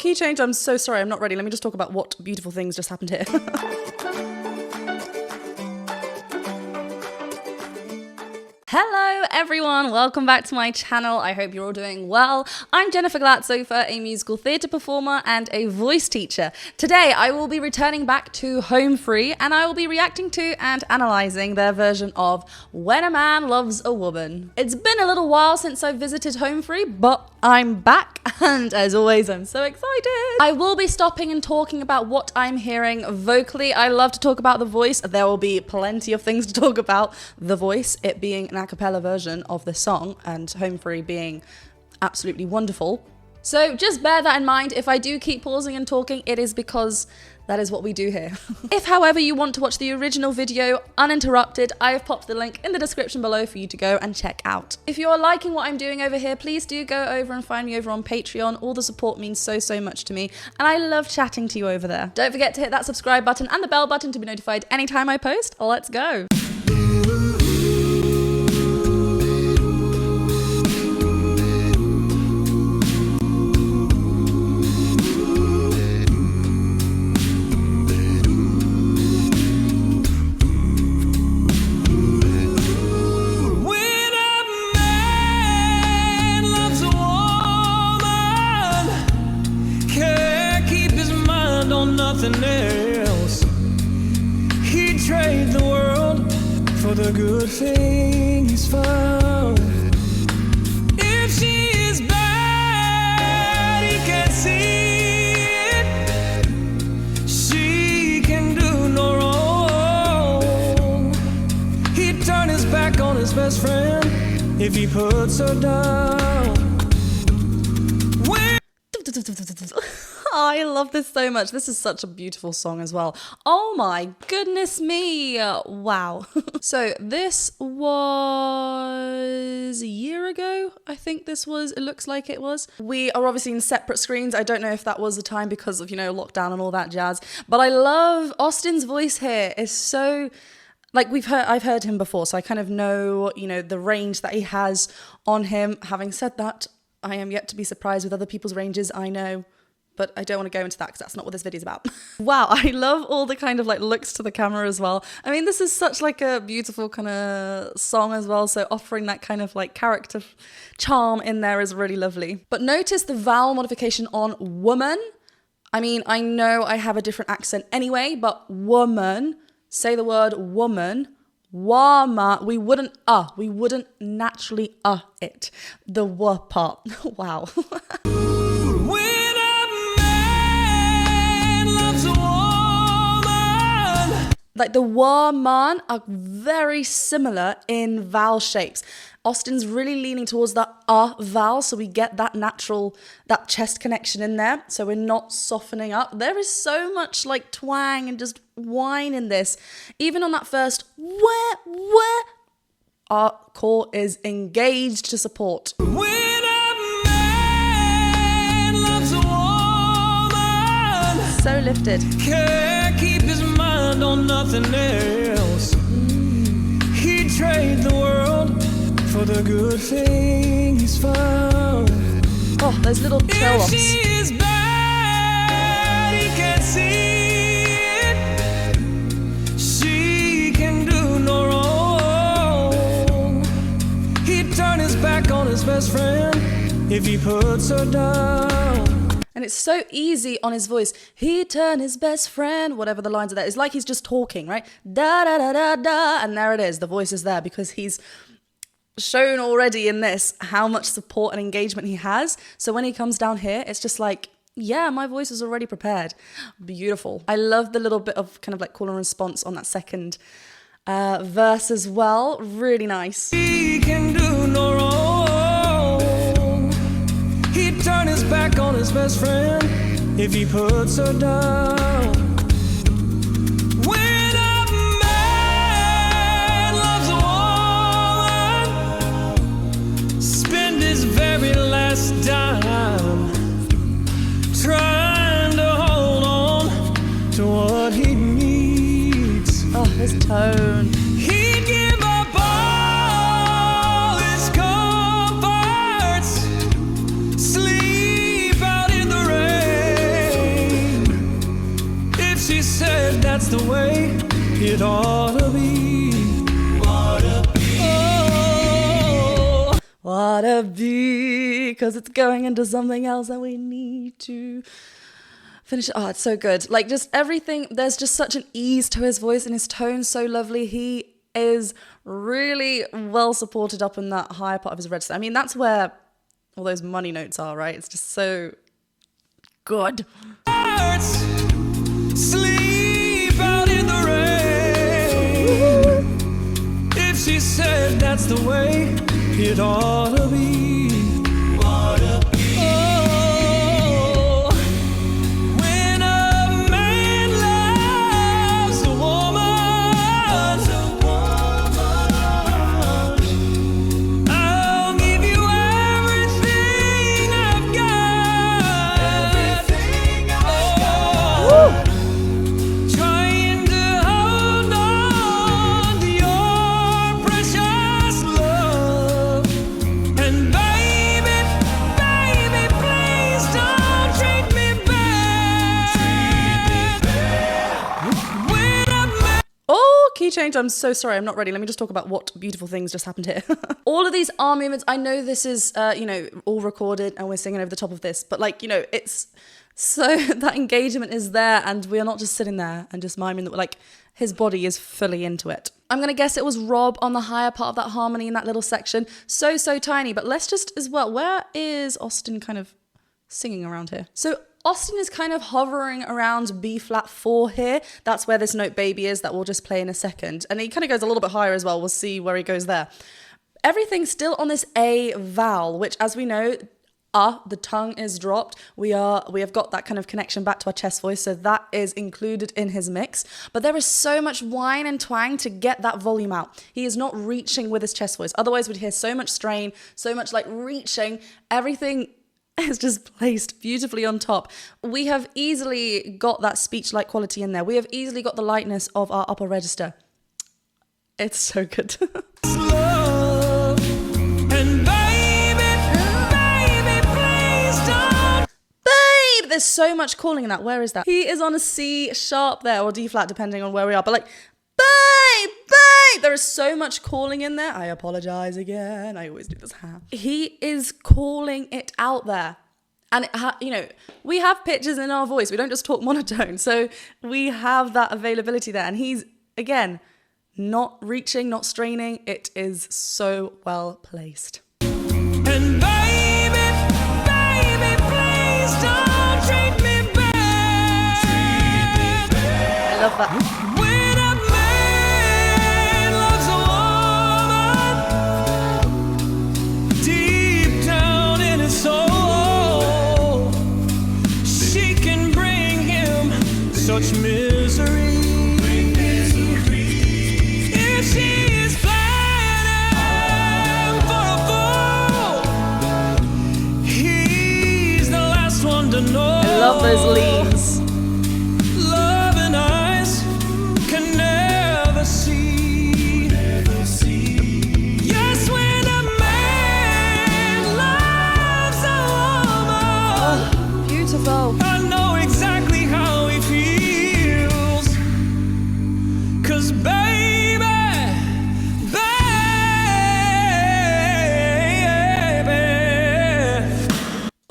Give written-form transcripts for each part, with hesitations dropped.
Key change, I'm so sorry, I'm not ready. Let me just talk about what beautiful things just happened here. Hello everyone, welcome back to my channel. I hope you're all doing well. I'm Jennifer Glatzhofer, a musical theatre performer and a voice teacher. Today I will be returning back to Home Free and I will be reacting to and analysing their version of When a Man Loves a Woman. It's been a little while since I've visited Home Free, but I'm back and as always I'm so excited. I will be stopping and talking about what I'm hearing vocally. I love to talk about the voice. There will be plenty of things to talk about the voice, it being an a cappella version of the song and Home Free being absolutely wonderful. So just bear that in mind. If I do keep pausing and talking, it is because that is what we do here. If, however, you want to watch the original video uninterrupted, I have popped the link in the description below for you to go and check out. If you're liking what I'm doing over here, please do go over and find me over on Patreon. All the support means so much to me, and I love chatting to you over there. Don't forget to hit that subscribe button and the bell button to be notified anytime I post. Let's go. Nothing else. He'd trade the world for the good thing he's found. If she is bad, he can't see it. She can do no wrong. He'd turn his back on his best friend if he puts her down. Oh, I love this so much. This is such a beautiful song as well. Oh my goodness me. Wow. So this was a year ago. I think this was, it looks like it was. We are obviously in separate screens. I don't know if that was the time because of, you know, lockdown and all that jazz. But I love Austin's voice here. It's so, like I've heard him before. So I kind of know, you know, the range that he has on him. Having said that, I am yet to be surprised with other people's ranges, I know. But I don't want to go into that because that's not what this video is about. Wow, I love all the kind of like looks to the camera as well. I mean, this is such like a beautiful kind of song as well. So offering that kind of like character charm in there is really lovely. But notice the vowel modification on woman. I mean, I know I have a different accent anyway, but woman, say the word woman. Wama, we wouldn't naturally it. The w part. Wow. Like the woman are very similar in vowel shapes. Austin's really leaning towards that vowel, so we get that natural, that chest connection in there. So we're not softening up. There is so much like twang and just whine in this. Even on that first where, our core is engaged to support. When a man loves a woman, so lifted. Can't keep his mind on nothing else. He'd trade the world for the good thing he's found. Oh, those little trail offs. If she is bad, he can't see it. She can do no wrong. He'd turn his back on his best friend if he puts her down. And it's so easy on his voice. He'd turn his best friend, whatever the lines are there. It's like he's just talking, right? Da da da da da. And there it is. The voice is there because he's shown already in this how much support and engagement he has. So when he comes down here, it's just like, yeah, my voice is already prepared. Beautiful. I love the little bit of kind of like call and response on that second verse as well. Really nice. He can do no wrong. He'd turn his back on his best friend if he puts her down. When a man loves a woman, spend his very last dime trying to hold on to what he needs. Oh, his tone. He'd give up all his comforts, sleep out in the rain. the way it ought to be. Oh, What a bee, because it's going into something else that we need to finish. Oh, it's so good. Like, just everything, there's just such an ease to his voice and his tone so lovely. He is really well supported up in that higher part of his register. I mean, that's where all those money notes are, right? It's just so good. hearts sleep out in the rain. If she said that's the way it ought to be. Oh, when a man loves a woman, I'll give you everything I've got. Oh, trying to hold on to your precious love. And baby, baby, please don't treat me bad. When a man Oh, key change. I'm so sorry. I'm not ready. Let me just talk about what beautiful things just happened here. All of these arm movements, I know this is, all recorded and we're singing over the top of this, but it's so that engagement is there and we are not just sitting there and just miming that, like, his body is fully into it. I'm going to guess it was Rob on the higher part of that harmony in that little section. So tiny. But let's just as well, where is Austin kind of singing around here? So Austin is kind of hovering around B flat 4 here. That's where this note baby is that we'll just play in a second. And he kind of goes a little bit higher as well. We'll see where he goes there. Everything's still on this A vowel, which, as we know, the tongue is dropped. We have got that kind of connection back to our chest voice, so that is included in his mix. But there is so much whine and twang to get that volume out. He is not reaching with his chest voice. Otherwise, we'd hear so much strain, so much like reaching. Everything is just placed beautifully on top. We have easily got that speech-like quality in there. We have easily got the lightness of our upper register. It's so good. love. And baby, baby, please don't. Babe, there's so much calling in that. Where is that? He is on a C sharp there, or D flat, depending on where we are. But like, babe, babe, there is so much calling in there. I apologize again. I always do this. He is calling it out there. And, we have pitches in our voice. We don't just talk monotone. So we have that availability there. And he's, again, not reaching, not straining. It is so well placed. And baby, baby, please don't treat me bad. I love that. When a man loves a woman, deep down in his soul, she can bring him such misery. If she is planning for a fool, he's the last one to know. I love those leans. Love and eyes can never see. Yes, when a man loves a woman, Beautiful. I know exactly how he feels. 'Cause baby,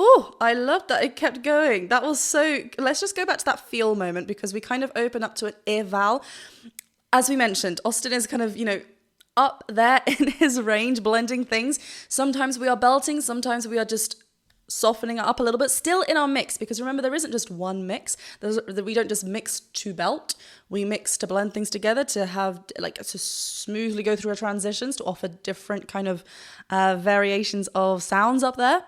Oh, I love that. It kept going. That was so... Let's just go back to that feel moment because we kind of open up to an ear vowel. As we mentioned, Austin is kind of, up there in his range, blending things. Sometimes we are belting. Sometimes we are just softening it up a little bit. Still in our mix, because remember, there isn't just one mix. We don't just mix to belt. We mix to blend things together, to have, to smoothly go through our transitions, to offer different kind of variations of sounds up there.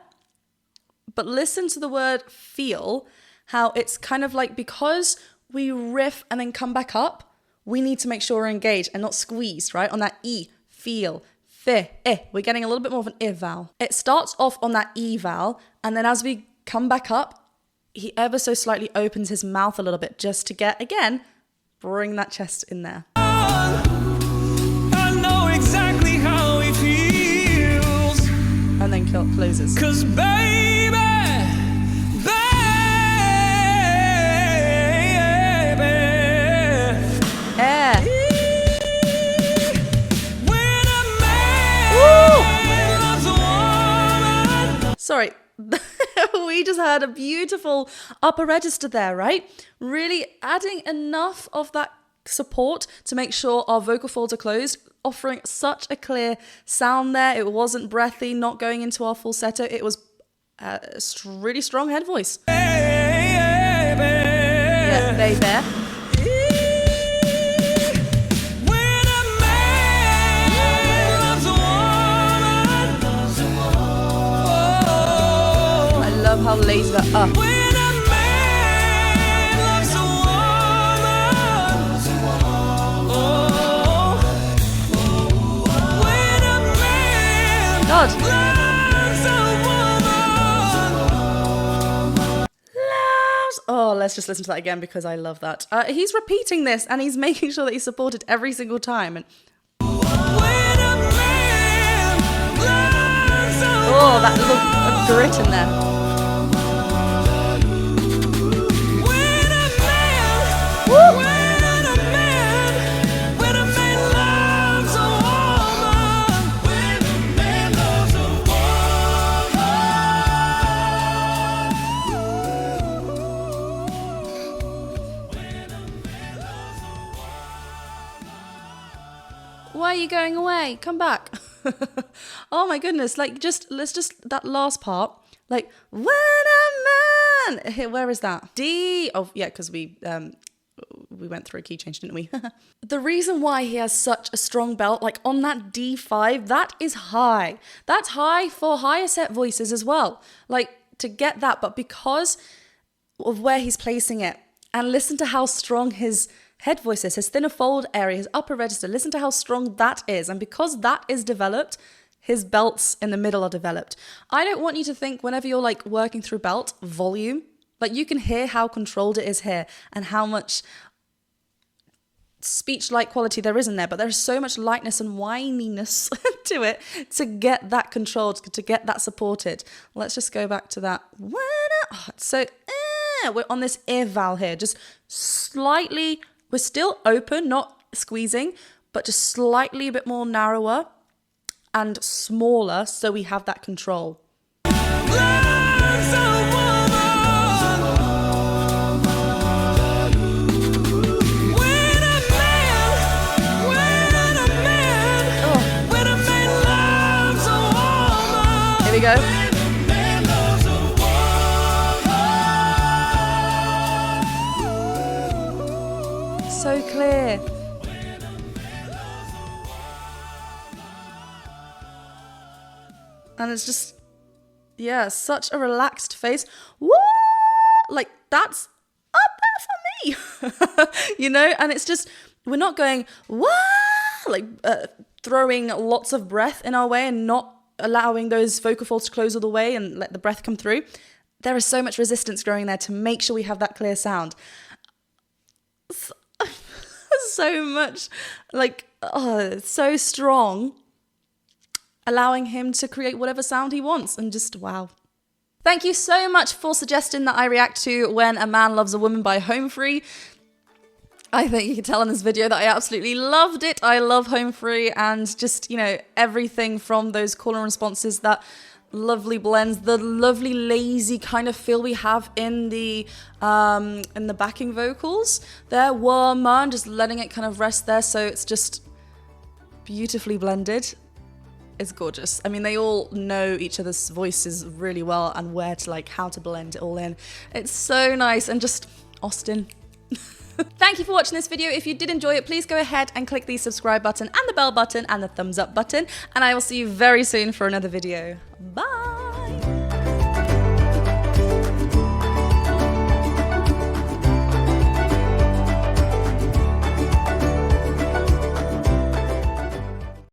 But listen to the word feel, how it's kind of like, because we riff and then come back up, we need to make sure we're engaged and not squeezed, right? On that E, feel, fe, eh. We're getting a little bit more of an I vowel. It starts off on that E vowel, and then as we come back up, he ever so slightly opens his mouth a little bit just to get, again, bring that chest in there. I know exactly how he feels. And then closes. 'Cause baby, baby, we just heard a beautiful upper register there, right? Really adding enough of that support to make sure our vocal folds are closed, offering such a clear sound there. It wasn't breathy, not going into our falsetto. It was a really strong head voice. Yeah, baby. How lazy that When a man loves a woman, when a man God. loves a woman, Oh, let's just listen to that again because I love that. He's repeating this and he's making sure that he's supported every single time. And when a man loves a oh, that little grit in there. Why are you going away? Come back. Oh my goodness. Like let's just that last part. Like when a man. Here, where is that? D. Oh yeah, because we went through a key change, didn't we? The reason why he has such a strong belt, like on that D5, that is high. That's high for higher set voices as well. Like to get that, but because of where he's placing it, and listen to how strong his head voice is, his thinner fold area, his upper register, listen to how strong that is. And because that is developed, his belts in the middle are developed. I don't want you to think whenever you're like working through belt, volume, like you can hear how controlled it is here and how much speech-like quality there is in there, but there's so much lightness and whininess to it to get that controlled, to get that supported. Let's just go back to that. So we're on this eval here, just slightly, we're still open, not squeezing, but just slightly a bit more narrower and smaller so we have that control. Here we go. So clear. And it's just, yeah, such a relaxed face. Woo! Like, that's up there for me. You know? And it's just, we're not going, wah! Like, throwing lots of breath in our way and not allowing those vocal folds to close all the way and let the breath come through. There is so much resistance growing there to make sure we have that clear sound. So much, like, so strong, allowing him to create whatever sound he wants, and just wow. Thank you so much for suggesting that I react to When a Man Loves a Woman by Home Free. I think you can tell in this video that I absolutely loved it. I love Home Free and just, you know, everything from those call and responses, that lovely blends, the lovely lazy kind of feel we have in the backing vocals there, woman, just letting it kind of rest there, so it's just beautifully blended. It's gorgeous. I mean, they all know each other's voices really well and where to, like, how to blend it all in. It's so nice, and just Austin. Thank you for watching this video. If you did enjoy it, please go ahead and click the subscribe button and the bell button and the thumbs up button, and I will see you very soon for another video. Bye!